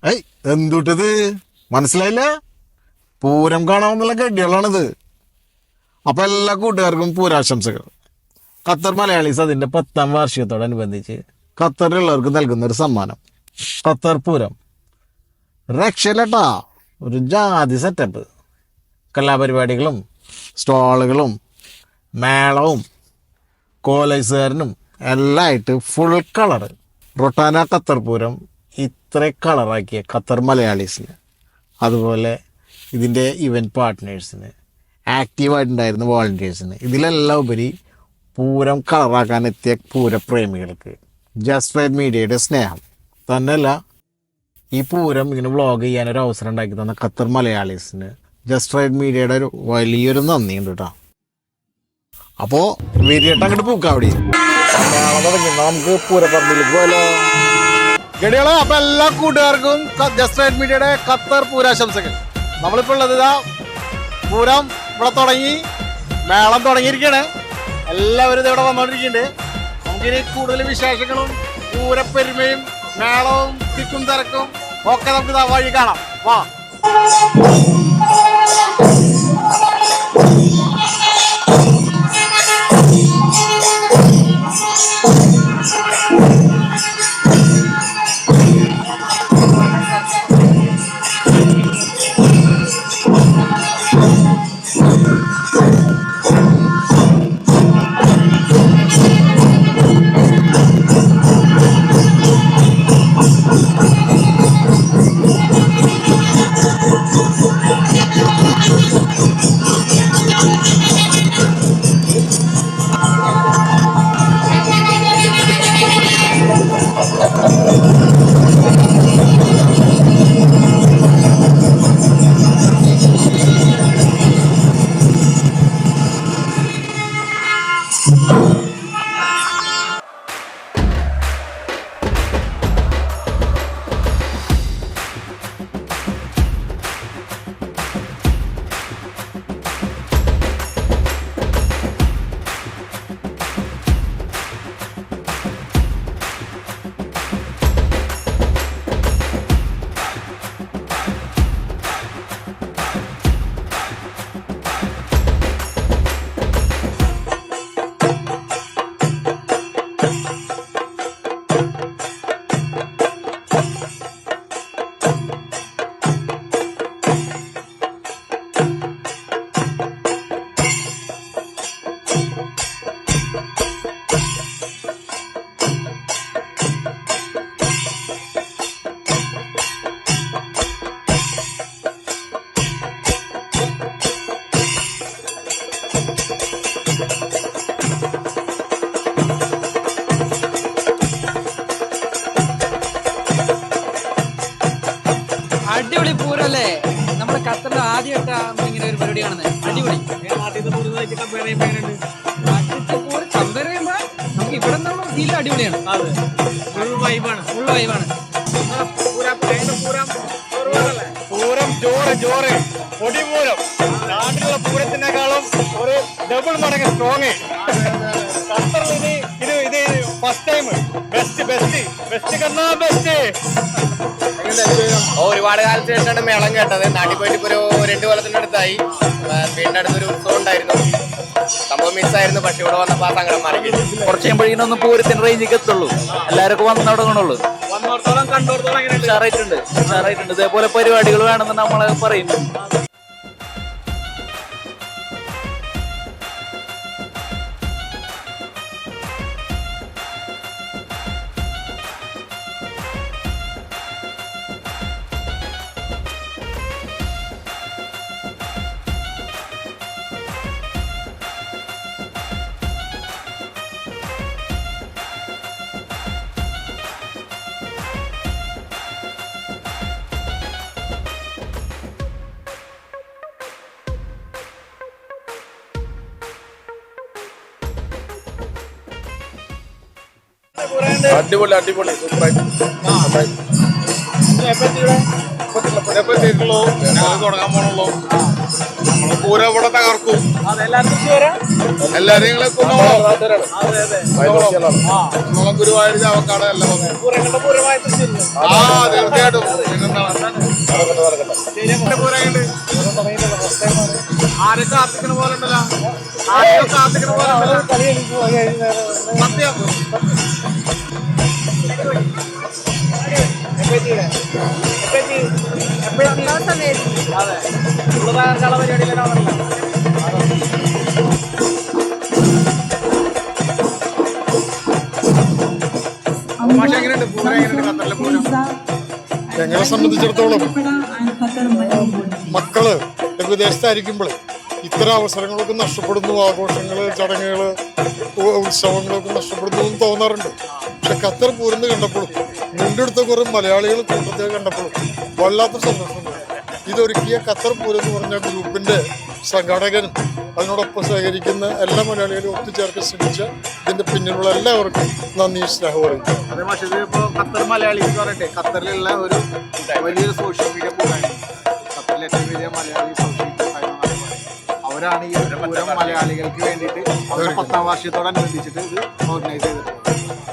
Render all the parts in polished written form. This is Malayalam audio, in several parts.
ഏയ് എന്തുട്ടത് മനസ്സിലായില്ല? പൂരം കാണാമെന്നുള്ള ഗഡികളാണിത്. അപ്പൊ എല്ലാ കൂട്ടുകാർക്കും പൂരാശംസകൾ. ഖത്തർ മലയാളീസ് അതിന്റെ 10ാം വാർഷികത്തോടനുബന്ധിച്ച് ഖത്തറിലുള്ളവർക്ക് നൽകുന്ന ഒരു സമ്മാനം ഖത്തർ പൂരം. രക്ഷയില്ലട്ടാ, ഒരു ജാതി സെറ്റപ്പ്. കലാപരിപാടികളും സ്റ്റാളുകളും മേളവും കോളേജുകാരനും എല്ലാം ആയിട്ട് full colour. Rotana Qatar Pooram ഇത്ര കളറാക്കിയ ഖത്തർ മലയാളീസിന്, അതുപോലെ ഇതിൻ്റെ ഇവൻറ്റ് പാർട്ട്നേഴ്സിന്, ആക്റ്റീവായിട്ടുണ്ടായിരുന്ന വോളണ്ടിയേഴ്സിന്, ഇതിലെല്ലാം ഉപരി പൂരം കളറാക്കാൻ എത്തിയ പൂരപ്രേമികൾക്ക് ജസ്റ്റ് റൈറ്റ് മീഡിയയുടെ സ്നേഹം തന്നെയല്ല, ഈ പൂരം ഇങ്ങനെ വ്ളോഗ് ചെയ്യാനൊരു അവസരം ഉണ്ടാക്കി തന്ന ഖത്തർ മലയാളീസിന് ജസ്റ്റ് റൈറ്റ് മീഡിയയുടെ ഒരു വലിയൊരു നന്ദിയുണ്ട് കേട്ടോ. അപ്പോൾ വീരിയട്ട് അങ്ങോട്ട് പൂക്കാം അവിടെ തുടങ്ങി നമുക്ക് പൂരപ്പറമ്പിലേക്ക് പോയാലോ ഗഡികളോ. അപ്പൊ എല്ലാ കൂട്ടുകാർക്കും ജസ്റ്റ് റൈറ്റ് മീഡിയയുടെ ഖത്തർ പൂരാശംസകൾ. നമ്മളിപ്പോൾ ഉള്ളത് ഇതാ പൂരം ഇവിടെ തുടങ്ങി, മേളം തുടങ്ങിയിരിക്കുകയാണ്. എല്ലാവരും ഇതിവിടെ വന്നുകൊണ്ടിരിക്കുന്നുണ്ട്. നമുക്കിനി കൂടുതൽ വിശേഷങ്ങളും പൂരപ്പെരുമയും മേളവും തിക്കും തിരക്കും ഒക്കെ നമുക്ക് ഇതാ വഴി കാണാം. വാ. അടിപൊളി പൂരല്ലേ? നമ്മുടെ ഖത്തറിൽ ആദ്യമായിട്ടാണ് ഇങ്ങനെ ഒരു പരിപാടി കാണുന്നത്. അടിപൊളി. കമ്പയർ ചെയ്യുമ്പോൾ നമുക്ക് ഇവിടെ നിന്നുള്ള ഫീൽ അടിപൊളിയാണ്. ഫുൾ വൈബാണ്. പൂരം ജോറ് ജോറ് പൊടിപൂരം. നാട്ടിലുള്ള പൂരത്തിനേക്കാളും ഒരു ഡബിൾ മടങ്ങ് സ്ട്രോങ്. ഖത്തറിൽ ഇത് ഫസ്റ്റ് ടൈം. ബെസ്റ്റ് കന്നാ ബെസ്റ്റ്. ഒരുപാട് കാലത്തിന് ശേഷമാണ് മേളം കേട്ടത്. നാട്ടിൽ പോയിട്ട് ഇപ്പോൾ ഒരു 2 കൊല്ലത്തിൻ്റെ അടുത്തായി. വീടിൻ്റെ അടുത്തൊരു ഉത്സവം ഉണ്ടായിരുന്നു. സംഭവം മിസ്സായിരുന്നു. പക്ഷെ ഇവിടെ വന്നപ്പോൾ ആ സങ്കടം മാറി. കുറച്ച് കഴിയുമ്പോഴേക്കൊന്നും പൂരത്തിന്റെ റേഞ്ചിലേക്ക് എത്തുള്ളൂ. എല്ലാവർക്കും വന്നു തുടങ്ങണുള്ളൂ. വന്നോടത്തോളം കണ്ടോടത്തോളം ഉഷാറായിട്ടുണ്ട്. ഇതേപോലെ പരിപാടികൾ വേണമെന്ന് നമ്മള് പറയും. അടിപൊളി സൂപ്പറായിട്ട് തുടങ്ങാൻ പോണുള്ളൂ. പൂരം ഇവിടെ തകർക്കും. എല്ലാരും ഗുരുവായൂർ ചാവക്കാട് എല്ലാം തീർച്ചയായിട്ടും ആരെ കാത്തിക്കണ പോലെ ഉണ്ടല്ലോ, ആരെ കാത്തിക്കണ പോലെ ഉണ്ടല്ലോ. സത്യം ഞങ്ങളെ സംബന്ധിച്ചിടത്തോളം മക്കള് വിദേശത്തായിരിക്കുമ്പോൾ ഇത്തരം അവസരങ്ങളൊക്കെ നഷ്ടപ്പെടുന്നു, ആഘോഷങ്ങള്, ചടങ്ങുകള്, ഉത്സവങ്ങളൊക്കെ നഷ്ടപ്പെടുന്നു എന്ന് തോന്നാറുണ്ട്. പക്ഷെ ഖത്തർ പൂരം കണ്ടപ്പോഴും മുണ്ടെടുത്ത കുറെ മലയാളികൾ കൂട്ടത്തെ കണ്ടപ്പോഴും വല്ലാത്ത സന്തോഷമുണ്ട്. ഇതൊരുക്കിയ ഖത്തർ പൂരം എന്ന് പറഞ്ഞ ഗ്രൂപ്പിന്റെ സംഘാടകനും അതിനോടൊപ്പം സഹകരിക്കുന്ന എല്ലാ മലയാളികളും ഒത്തുചേർക്കാൻ ശ്രമിച്ച ഇതിന്റെ പിന്നിലുള്ള എല്ലാവർക്കും നന്ദി, സ്നേഹം പറയും. അതേ പക്ഷേ ഇതിപ്പോ ഖത്തർ മലയാളി എന്ന് പറയട്ടെ, ഖത്തറിലുള്ള ഒരു വലിയൊരു സോഷ്യൽ മീഡിയ കൂട്ടായ്മ, ഖത്തറിലെ ഏറ്റവും വലിയ മലയാളി സോഷ്യൽ കൂട്ടായ്മ അവരാണ് ഈ ഒരു പൂരം മലയാളികൾക്ക് വേണ്ടിയിട്ട് അവരുടെ 10ാം വാർഷികത്തോടനുബന്ധിച്ചിട്ട് ഇത് ഓർഗനൈസ് ചെയ്തിട്ടുള്ളത്.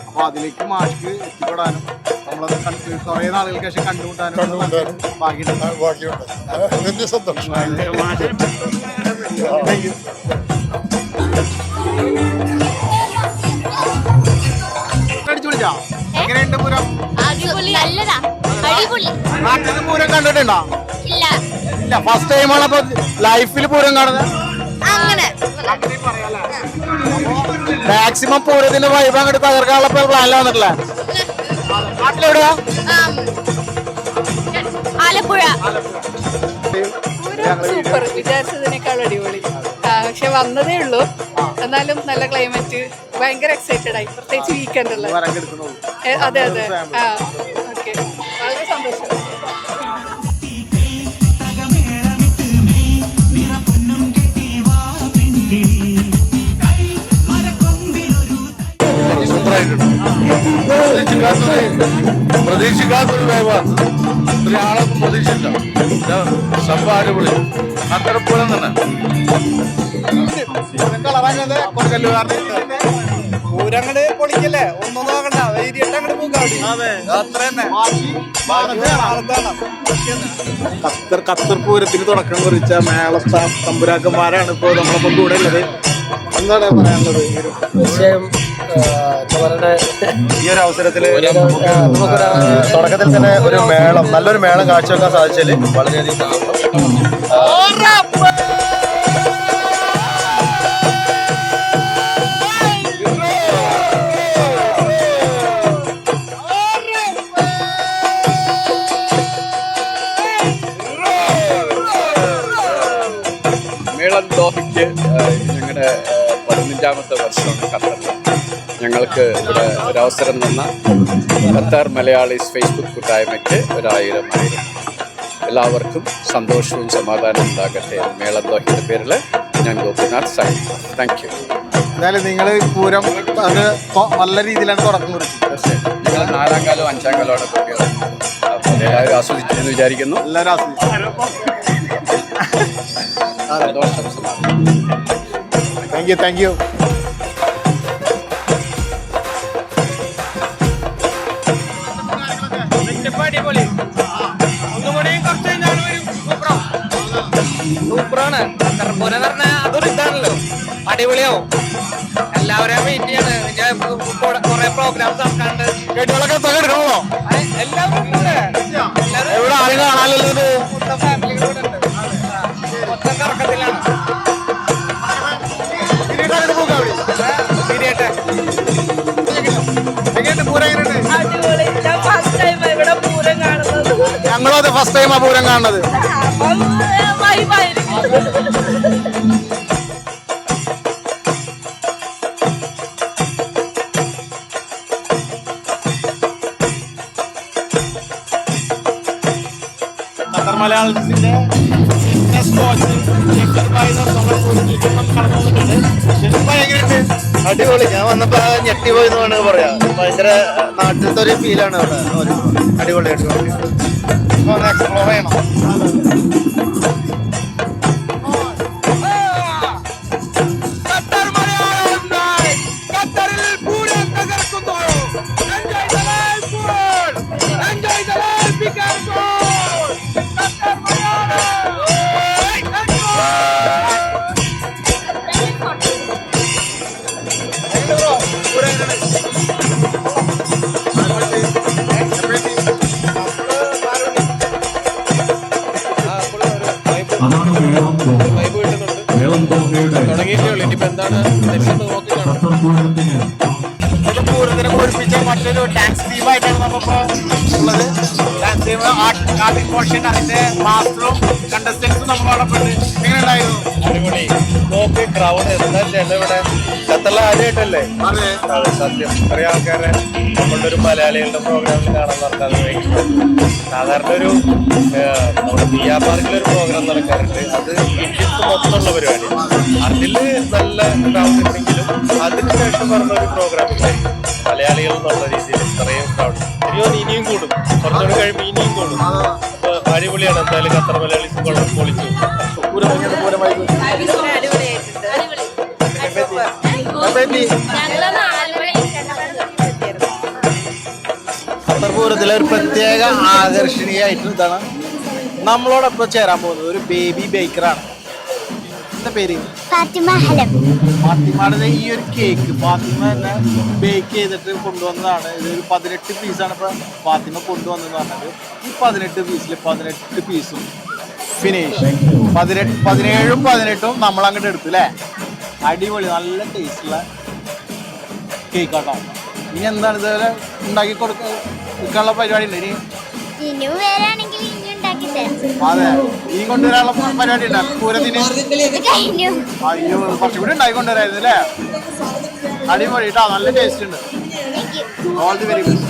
അപ്പോൾ അതിലേക്ക് മാഷ്ക്ക് എത്തിപ്പെടാനും നമ്മളത് കുറേ നാളുകൾക്ക് ശേഷം കണ്ടുമുട്ടാനും ബാക്കിയുണ്ട്. അതിന്റെ സന്തോഷം. അടിച്ചു വിളിച്ചാ എങ്ങനെയുണ്ട് പൂരം? നല്ലതാ, അടിപൊളി. നാട്ടിൽ പൂരം കണ്ടിട്ടുണ്ടോ? ഇല്ല, ഇല്ല, ഫസ്റ്റ് ടൈമാണ് അപ്പൊ ലൈഫിൽ പൂരം കാണുന്നത്. അങ്ങനെ മാക്സിമം പൂരത്തിന്റെ വൈബ് അങ്ങോട്ട് തകർക്കാനുള്ള പ്ലാനിൽ വന്നിട്ടില്ല. നാട്ടിലെവിടെയാ? ആലപ്പുഴ. സൂപ്പർ, വിചാരിച്ചതിനേക്കാൾ അടിപൊളി. പക്ഷെ വന്നതേ ഉള്ളൂ, എന്നാലും നല്ല ക്ലൈമറ്റ്, ഭയങ്കര എക്സൈറ്റഡ് ആയി, പ്രത്യേകിച്ച് വീക്കെൻഡ് അല്ലേ. അതെ അതെ, ആ ഓക്കെ, വളരെ സന്തോഷം. പ്രതീക്ഷിക്കാത്തൊരു ഒരാളൊന്നും പ്രതീക്ഷിച്ചില്ല. സംഭവം അടിപൊളി, അത്ര പൂരം തന്നെ. പൂരങ്ങട് പൊളിക്കല്ലേ, ഒന്നും നോക്കണ്ട, അങ്ങോട്ട് ഖത്തർ പൂരത്തിന് തുടക്കം കുറിച്ച മേള തമ്പുരാക്കന്മാരാണ് ഇപ്പോൾ നമ്മളൊപ്പം കൂടെ ഉള്ളത്. എന്താണ് പറയാനുള്ളത് ഈ ഒരു അവസരത്തില്? തുടക്കത്തിൽ തന്നെ ഒരു മേളം, നല്ലൊരു മേളം കാഴ്ചവെക്കാൻ സാധിച്ചാല് വളരെയധികം സന്തോഷം. മേളം ദോഹയ്ക്ക് ഞങ്ങളുടെ 15ാമത്തെ വർഷമാണ് ഖത്തറിൽ. ഞങ്ങൾക്ക് ഇവിടെ ഒരവസരം തന്ന ഖത്തർ മലയാളീസ് ഫേസ്ബുക്ക് കൂട്ടായ്മയ്ക്ക് 1000 എല്ലാവർക്കും സന്തോഷവും സമാധാനവും ഉണ്ടാകട്ടെ. മേളം ദോഹയുടെ പേരിൽ ഞാൻ ഗോപിനാഥ് സൈൻ. Thank you. എന്തായാലും നിങ്ങൾ പൂരം അത് നല്ല രീതിയിലാണ് തുടക്കം കുറിച്ചത്. ഞങ്ങൾ 4ാം കാലവും 5ാം കാലമാണ് കുട്ടികൾ. അപ്പോൾ എല്ലാവരും ആസ്വദിച്ചെന്ന് വിചാരിക്കുന്നു. എല്ലാവരും ആസ്വദിച്ചു. സന്തോഷം, സമാധാനം. Thank you. സൂപ്പറാണ്. പൂരം പറഞ്ഞാൽ അതൊരു ഇതാണല്ലോ, അടിപൊളിയാവും. എല്ലാവരെയും വെയിറ്റ് ചെയ്യാണ്. കുറെ പ്രോഗ്രാംസ് നടക്കാണ്ട് കേട്ടുകളൊക്കെ തകർക്കണോ? എല്ലാവരും എവിടെ ആരും കാണാനല്ലോ. മൊത്തം ഫാമിലികളോട് ഉണ്ട്. മൊത്തം കറക്കത്തിലാണ്. ഞങ്ങളും അത് ഫസ്റ്റ് ടൈമാ പൂരം കാണുന്നത്. ഖത്തർ മലയാളത്തിന്റെ അടിപൊളി. ഞാൻ വന്നപ്പോ ഞെട്ടി പോയി എന്ന് വേണമെങ്കിൽ പറയാം. ഭയങ്കര നാട്ടിലത്തെ ഒരു ഫീലാണ് അവിടെ. അടിപൊളി, അടിപൊളി. എക്സ്പ്ലോർ ചെയ്യണം. പൂരത്തിനെ പൂരിപ്പിച്ച മറ്റൊരു ഡാൻസ് ടീമായിട്ടാണ് നമ്മളിപ്പോ ഉള്ളത്. ഡാൻസ് ടീം ആർട്ടിക് പോർഷൻ അതിന്റെ മാസ്റ്ററും കണ്ടസ്റ്റൻസും നമ്മളോടൊപ്പം ഉണ്ട്. എങ്ങനെ ഉണ്ടായിരുന്നു? അടിപൊളി. നോക്ക് ക്രൗഡ് എന്താ ഇവിടെ ഖത്തറിൽ ആദ്യമായിട്ടല്ലേ? അതെ, സത്യം. ഇത്രയും ആൾക്കാരെ നമ്മളുടെ ഒരു മലയാളികളുടെ പ്രോഗ്രാമിൽ കാണാൻ നടത്താൻ സാധാരണ ഒരു നമ്മുടെ ദിയാ പാർക്കിലൊരു പ്രോഗ്രാം നടക്കാറുണ്ട്. അത് ഇന്ത്യൻസ് മൊത്തമുള്ള പരിപാടി. അതിൽ നല്ല ക്രൗഡ് ഉണ്ടെങ്കിലും അതിനുശേഷം പറഞ്ഞ ഒരു പ്രോഗ്രാം ഇല്ലായിരിക്കും മലയാളികൾ എന്നുള്ള രീതിയിൽ ഇത്രയും ക്രൗഡ്. എനിക്ക് ഇനിയും കൂടും, കുറച്ചുകൂടി കഴിയുമ്പോൾ ഇനിയും കൂടും. അപ്പൊ അടിപൊളിയാണ്. എന്തായാലും ഖത്തർ മലയാളീസ് കൊള്ളാൻ പൊളിച്ചു. ഖത്തർ പൂരത്തിലെ ഒരു പ്രത്യേക ആകർഷണീയമായിട്ട് ഇതാണ് നമ്മളോടൊപ്പം ചേരാൻ പോകുന്നത് ഒരു ബേബി ബേക്കറാണ്. എന്താ പേര്? ഫാത്തിമയുടെ ഈ ഒരു കേക്ക് ഫാത്തിമ തന്നെ ബേക്ക് ചെയ്തിട്ട് കൊണ്ടുവന്നതാണ്. ഇതൊരു 18 പീസാണ് ഇപ്പൊ ഫാത്തിമ കൊണ്ടുവന്നെന്ന് പറഞ്ഞത്. ഈ 18 പീസിൽ 18 പീസും ഫിനിഷ് 17ഉം 18ഉം നമ്മൾ അങ്ങോട്ട് എടുത്തു അല്ലേ. അടിപൊളി, നല്ല ടേസ്റ്റുള്ള കേക്ക് ആട്ടോ. ഇനി എന്താണ് ഇതുവരെ ഉണ്ടാക്കി കൊടുക്കാനുള്ള പരിപാടി ഉണ്ട്? അതെ, ഇനി കൊണ്ടുവരാനുള്ള പരിപാടി ഉണ്ടാകും പൂരത്തിന്. അയ്യോ, കുറച്ചും കൂടി ഉണ്ടാക്കി കൊണ്ടുവരായിരുന്നു അല്ലേ. അടിപൊളി കേട്ടോ, നല്ല ടേസ്റ്റ് ഉണ്ട്. All the very good.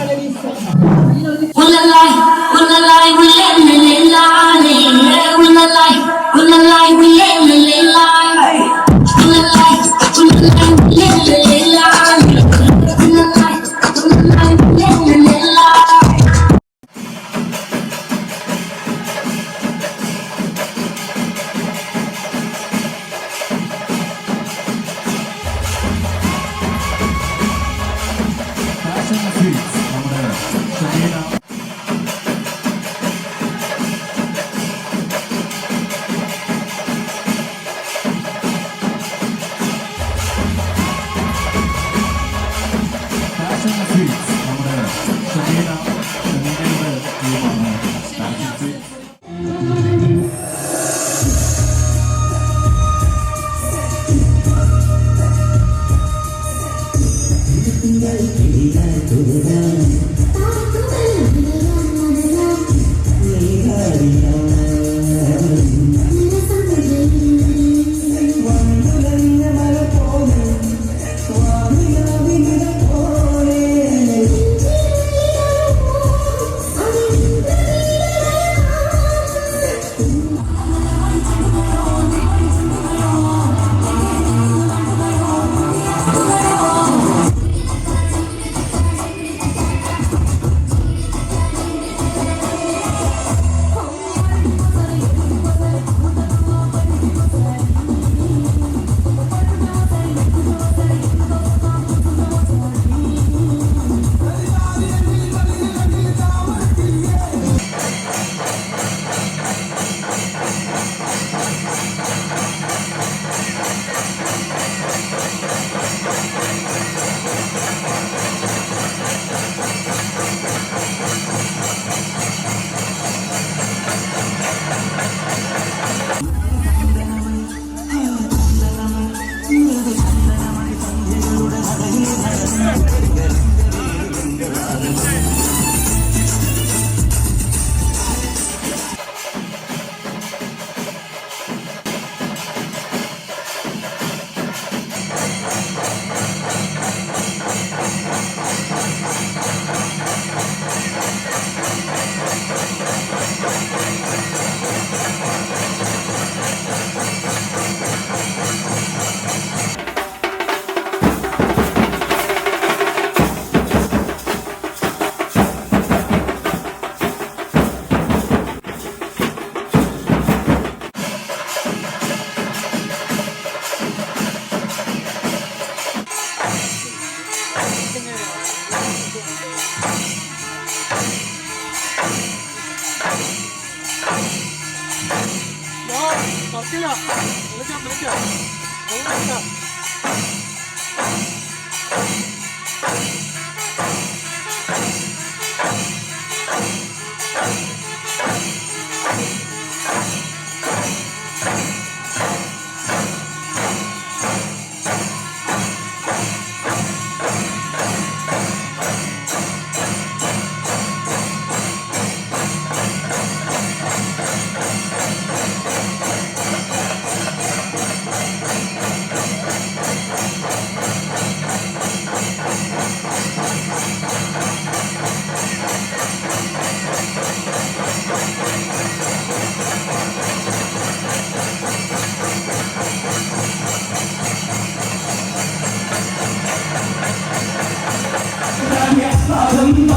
Saben,